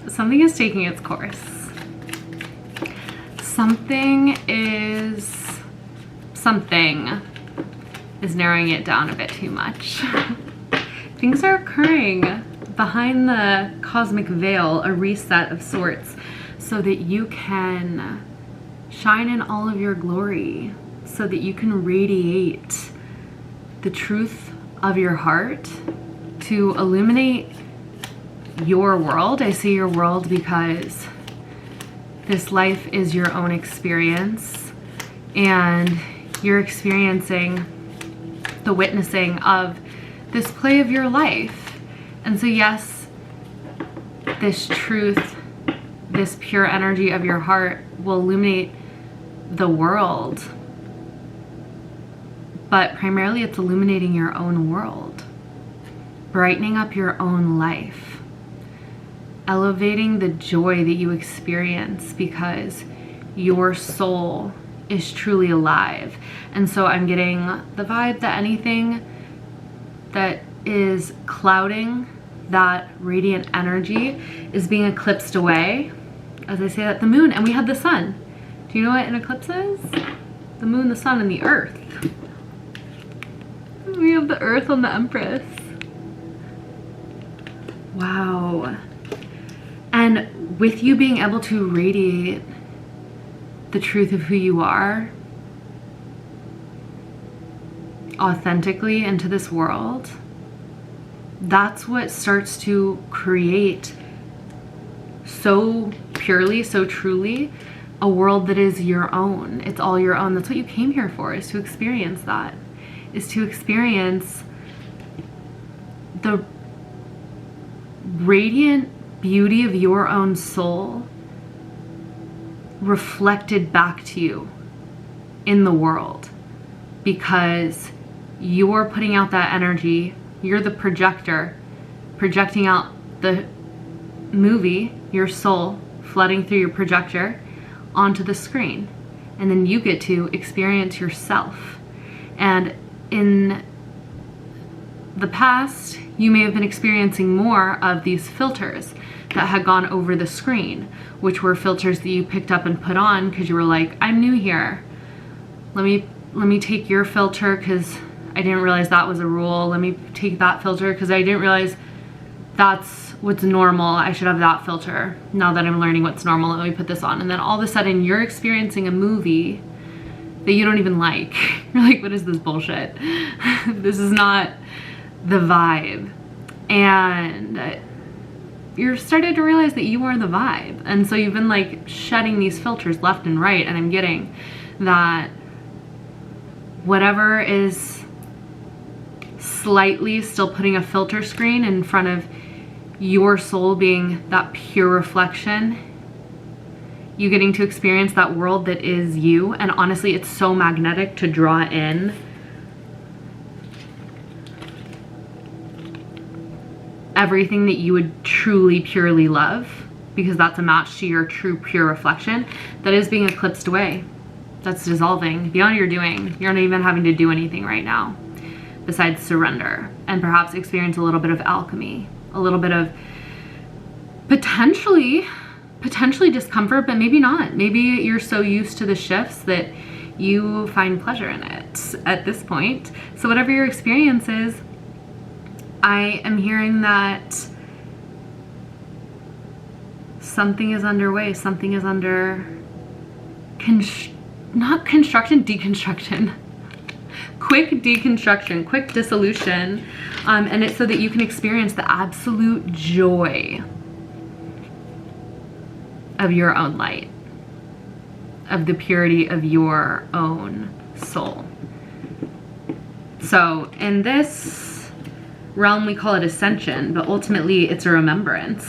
something is taking its course. Something is narrowing it down a bit too much. Things are occurring behind the cosmic veil, a reset of sorts, so that you can shine in all of your glory, so that you can radiate the truth of your heart to illuminate your world. I say your world because this life is your own experience, and you're experiencing the witnessing of this play of your life. And so yes, this truth, this pure energy of your heart will illuminate the world, but primarily it's illuminating your own world, brightening up your own life, elevating the joy that you experience because your soul is truly alive. And so I'm getting the vibe that anything that is clouding that radiant energy is being eclipsed away. As I say that, the moon, and we had the sun. Do you know what an eclipse is? The moon, the sun, and the earth. We have the earth on the Empress. Wow. And with you being able to radiate the truth of who you are authentically into this world, that's what starts to create so purely, so truly, a world that is your own. It's all your own. That's what you came here for, is to experience that, is to experience the radiant beauty of your own soul reflected back to you in the world, because you're putting out that energy. You're the projector, projecting out the movie, your soul flooding through your projector onto the screen, and then you get to experience yourself. And in the past, you may have been experiencing more of these filters that had gone over the screen, which were filters that you picked up and put on because you were like, I'm new here. Let me take your filter because I didn't realize that was a rule. Let me take that filter because I didn't realize that's what's normal. I should have that filter. Now that I'm learning what's normal, let me put this on. And then all of a sudden you're experiencing a movie that you don't even like. You're like, what is this bullshit? This is not the vibe. And you're starting to realize that you are the vibe. And so you've been like shedding these filters left and right. And I'm getting that whatever is slightly still putting a filter screen in front of your soul being that pure reflection, you getting to experience that world that is you. And honestly, it's so magnetic to draw in everything that you would truly, purely love, because that's a match to your true, pure reflection that is being eclipsed away. That's dissolving beyond your doing. You're not even having to do anything right now besides surrender and perhaps experience a little bit of alchemy, a little bit of potentially discomfort, but maybe not. Maybe you're so used to the shifts that you find pleasure in it at this point. So whatever your experience is, I am hearing that something is underway. Something is under not construction, deconstruction. Quick deconstruction, quick dissolution. And it's so that you can experience the absolute joy of your own light, of the purity of your own soul. So in this realm, we call it ascension, but ultimately it's a remembrance.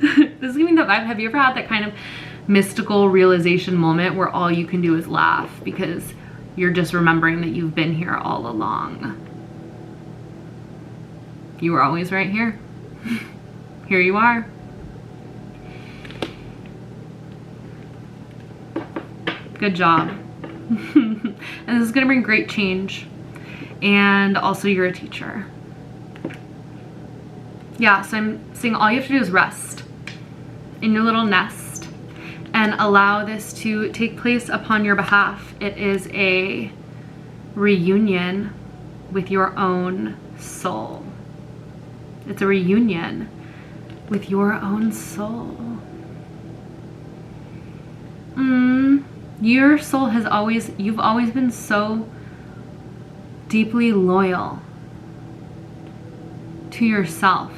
This is giving the vibe. Have you ever had that kind of mystical realization moment where all you can do is laugh because you're just remembering that you've been here all along? You were always right here. Here you are. Good job. And this is gonna bring great change. And also you're a teacher. Yeah, so I'm saying all you have to do is rest. in your little nest and allow this to take place upon your behalf. It is a reunion with your own soul. It's a reunion with your own soul. Your soul has you've always been so deeply loyal to yourself.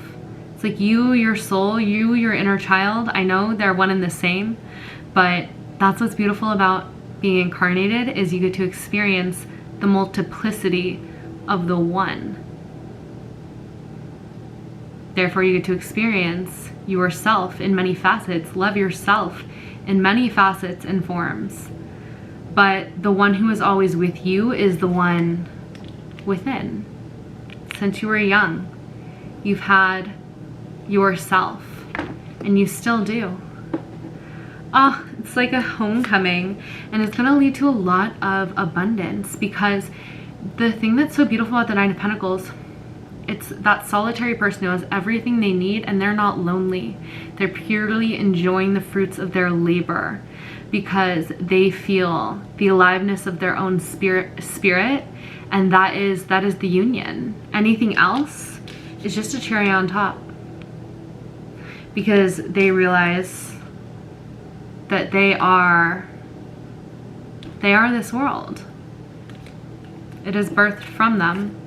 It's like you, your soul, you, your inner child. I know they're one and the same, but that's what's beautiful about being incarnated, is you get to experience the multiplicity of the one. Therefore, you get to experience yourself in many facets, love yourself in many facets and forms. But the one who is always with you is the one within. Since you were young, you've had yourself, and you still do. Oh, it's like a homecoming, and it's going to lead to a lot of abundance, because the thing that's so beautiful about the Nine of Pentacles, it's that solitary person who has everything they need, and they're not lonely. They're purely enjoying the fruits of their labor because they feel the aliveness of their own spirit, and that is the union. Anything else is just a cherry on top, because they realize that they are this world. It is birthed from them.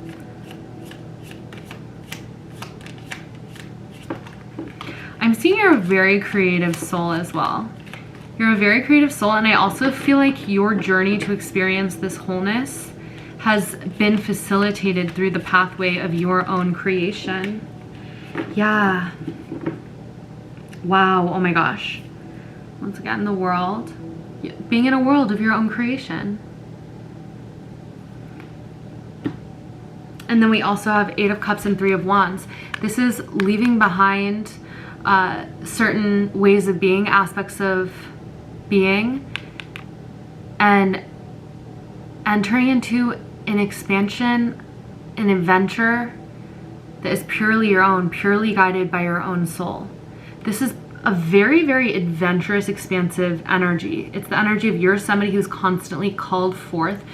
I'm seeing you're a very creative soul as well. You're a very creative soul, and I also feel like your journey to experience this wholeness has been facilitated through the pathway of your own creation. Yeah. Wow. Oh my gosh. Once again, the world. Being in a world of your own creation. And then we also have Eight of Cups and Three of Wands. This is leaving behind certain ways of being, aspects of being, and entering into an expansion, an adventure that is purely your own, purely guided by your own soul. This is a very, very adventurous, expansive energy. It's the energy of you're somebody who's constantly called forth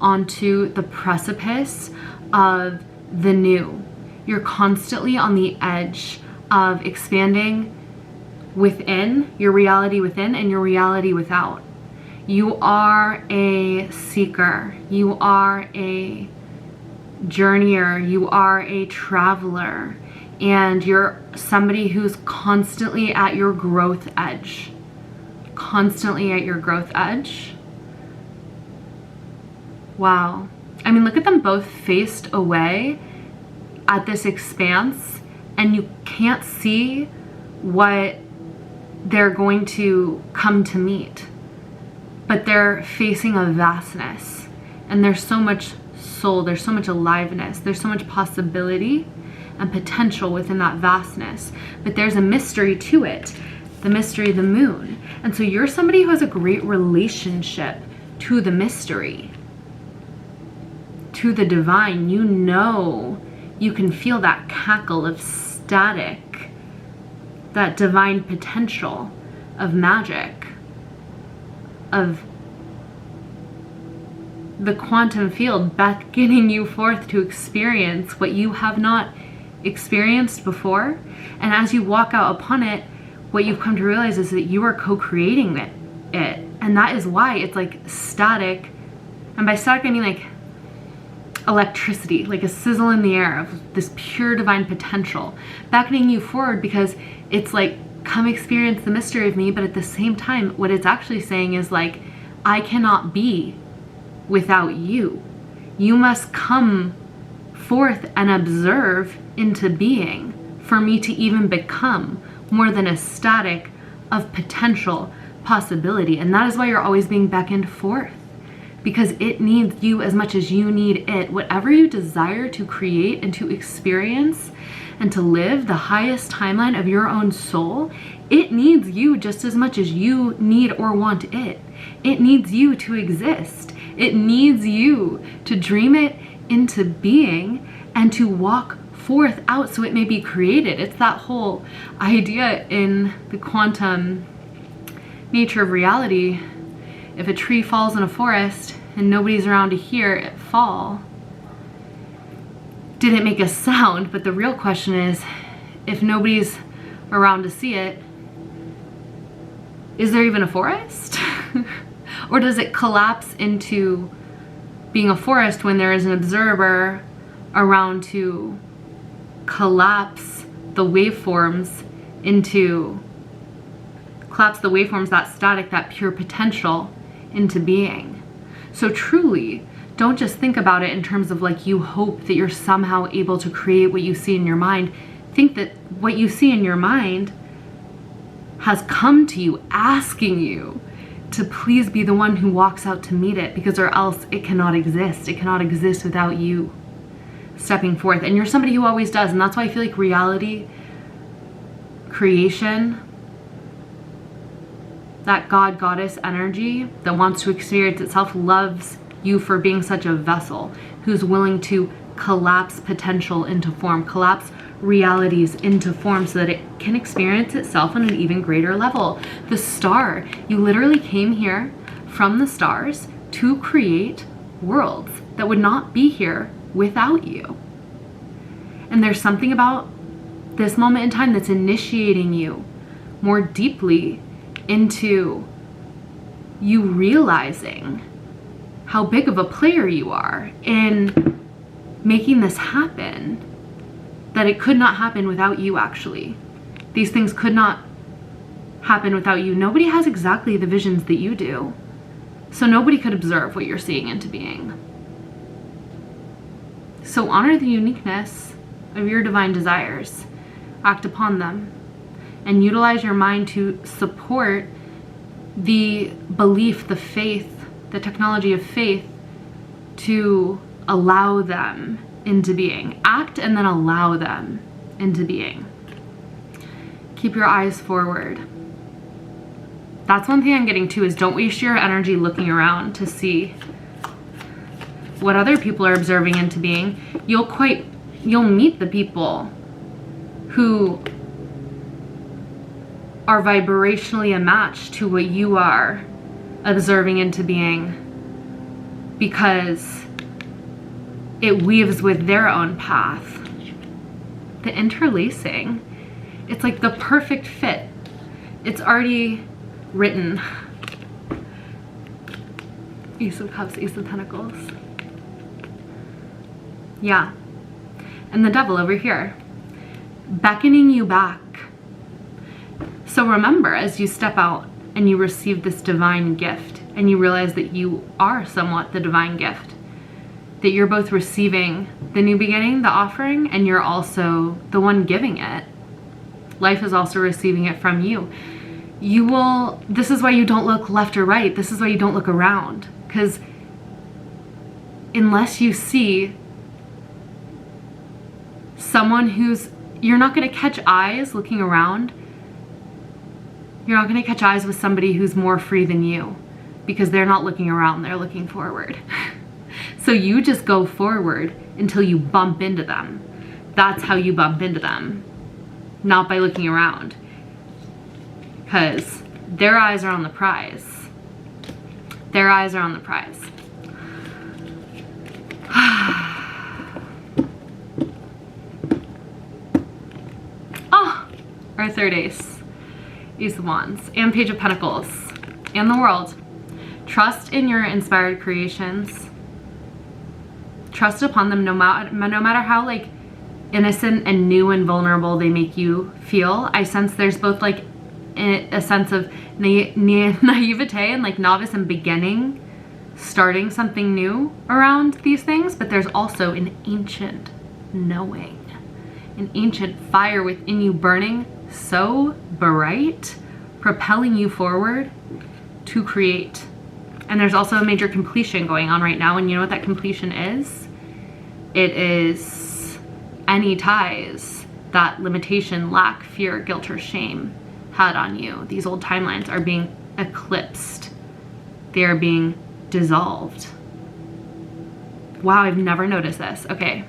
onto the precipice of the new. You're constantly on the edge of expanding within, your reality within and your reality without. You are a seeker. You are a journeyer. You are a traveler. And you're somebody who's constantly at your growth edge. Constantly at your growth edge. Wow. I mean, look at them both faced away at this expanse, and you can't see what they're going to come to meet. But they're facing a vastness, and there's so much soul, there's so much aliveness, there's so much possibility and potential within that vastness. But there's a mystery to it, the mystery of the moon. And so you're somebody who has a great relationship to the mystery, to the divine. You know, you can feel that cackle of static, that divine potential of magic, of the quantum field beckoning you forth to experience what you have not experienced before. And as you walk out upon it, what you've come to realize is that you are co-creating it. And that is why it's like static. And by static, I mean like electricity, like a sizzle in the air of this pure divine potential beckoning you forward, because it's like, come experience the mystery of me. But at the same time, what it's actually saying is like, I cannot be without you. You must come forth and observe into being for me to even become more than a static of potential possibility. And that is why you're always being beckoned forth, because it needs you as much as you need it. Whatever you desire to create and to experience and to live the highest timeline of your own soul, it needs you just as much as you need or want it. It needs you to exist. It needs you to dream it into being and to walk forth out so it may be created. It's that whole idea in the quantum nature of reality. If a tree falls in a forest and nobody's around to hear it fall, did it make a sound? But the real question is, if nobody's around to see it, is there even a forest? Or does it collapse into being a forest when there is an observer around to collapse the waveforms that static, that pure potential into being? So truly, don't just think about it in terms of like you hope that you're somehow able to create what you see in your mind. Think that what you see in your mind has come to you, asking you to please be the one who walks out to meet it, because or else it cannot exist. It cannot exist without you stepping forth. And you're somebody who always does. And that's why I feel like reality, creation, that God, goddess energy that wants to experience itself loves you for being such a vessel who's willing to collapse potential into form, collapse realities into form so that it can experience itself on an even greater level. The star, you literally came here from the stars to create worlds that would not be here without you. And there's something about this moment in time that's initiating you more deeply into you realizing how big of a player you are in making this happen, that it could not happen without you. Actually, these things could not happen without you. Nobody has exactly the visions that you do, so nobody could observe what you're seeing into being. So honor the uniqueness of your divine desires, act upon them, and utilize your mind to support the belief, the faith, the technology of faith to allow them into being. Act and then allow them into being. Keep your eyes forward. That's one thing I'm getting to, is don't waste your energy looking around to see what other people are observing into being. You'll meet the people who are vibrationally a match to what you are observing into being, because it weaves with their own path. The interlacing, it's like the perfect fit. It's already written. Ace of Cups, Ace of Pentacles. Yeah. And the Devil over here, beckoning you back. So remember, as you step out and you receive this divine gift, and you realize that you are somewhat the divine gift, that you're both receiving the new beginning, the offering, and you're also the one giving it. Life is also receiving it from you. This is why you don't look left or right. This is why you don't look around. Because unless you see someone you're not going to catch eyes looking around. You're not going to catch eyes with somebody who's more free than you, because they're not looking around, they're looking forward. So you just go forward until you bump into them. That's how you bump into them, not by looking around, because their eyes are on the prize. Their eyes are on the prize. Oh, our third ace. Ace of Wands and Page of Pentacles and the World. Trust in your inspired creations. Trust upon them no matter how like innocent and new and vulnerable they make you feel. I sense there's both like a sense of naivete and like novice and beginning, starting something new around these things, but there's also an ancient knowing, an ancient fire within you burning so bright, propelling you forward to create. And there's also a major completion going on right now, and you know what that completion is? It is any ties that limitation, lack, fear, guilt, or shame had on you. These old timelines are being eclipsed. They are being dissolved. Wow, I've never noticed this. Okay,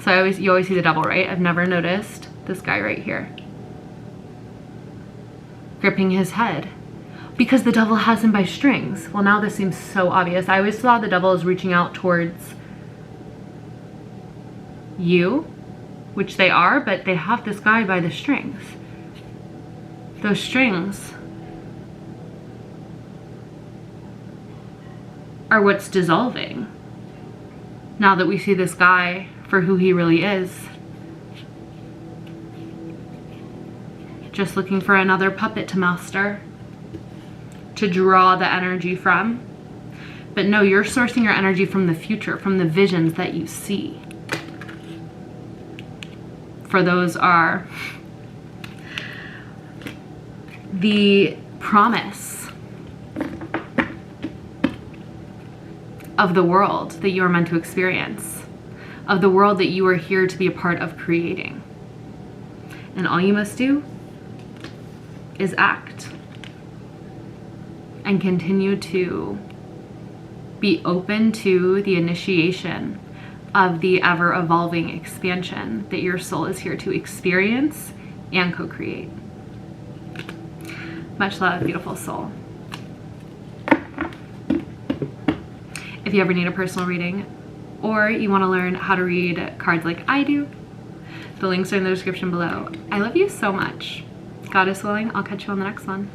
So you always see the devil, right? I've never noticed this guy right here gripping his head, because the devil has him by strings. Well, now this seems so obvious. I always thought the devil is reaching out towards you, which they are, but they have this guy by the strings. Those strings are what's dissolving now that we see this guy for who he really is. Just looking for another puppet to master, to draw the energy from. But no, you're sourcing your energy from the future, from the visions that you see. For those are the promise of the world that you are meant to experience, of the world that you are here to be a part of creating. And all you must do is act and continue to be open to the initiation of the ever-evolving expansion that your soul is here to experience and co-create. Much love, beautiful soul. If you ever need a personal reading, or you want to learn how to read cards like I do, the links are in the description below. I love you so much. God is willing, I'll catch you on the next one.